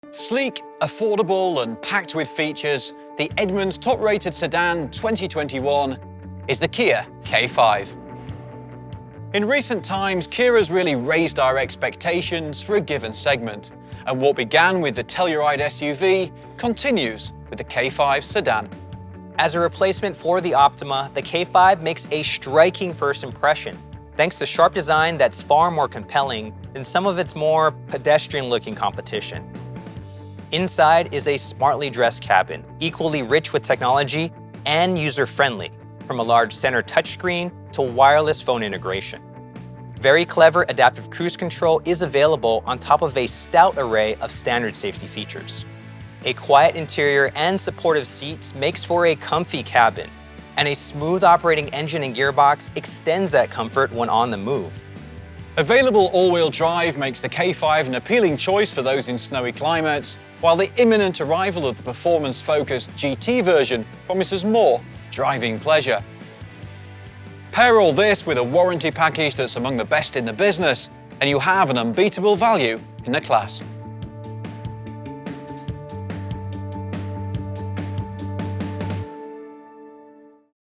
Sleek, affordable and packed with features, the Edmunds Top Rated Sedan 2021 is the Kia K5. In recent times, Kia has really raised our expectations for a given segment, and what began with the Telluride SUV continues with the K5 sedan. As a replacement for the Optima, the K5 makes a striking first impression, thanks to sharp design that's far more compelling than some of its more pedestrian-looking competition. Inside is a smartly dressed cabin, equally rich with technology and user-friendly, from a large center touchscreen to wireless phone integration. Very clever adaptive cruise control is available on top of a stout array of standard safety features. A quiet interior and supportive seats makes for a comfy cabin, and a smooth operating engine and gearbox extends that comfort when on the move. Available all-wheel drive makes the K5 an appealing choice for those in snowy climates, while the imminent arrival of the performance-focused GT version promises more driving pleasure. Pair all this with a warranty package that's among the best in the business, and you have an unbeatable value in the class.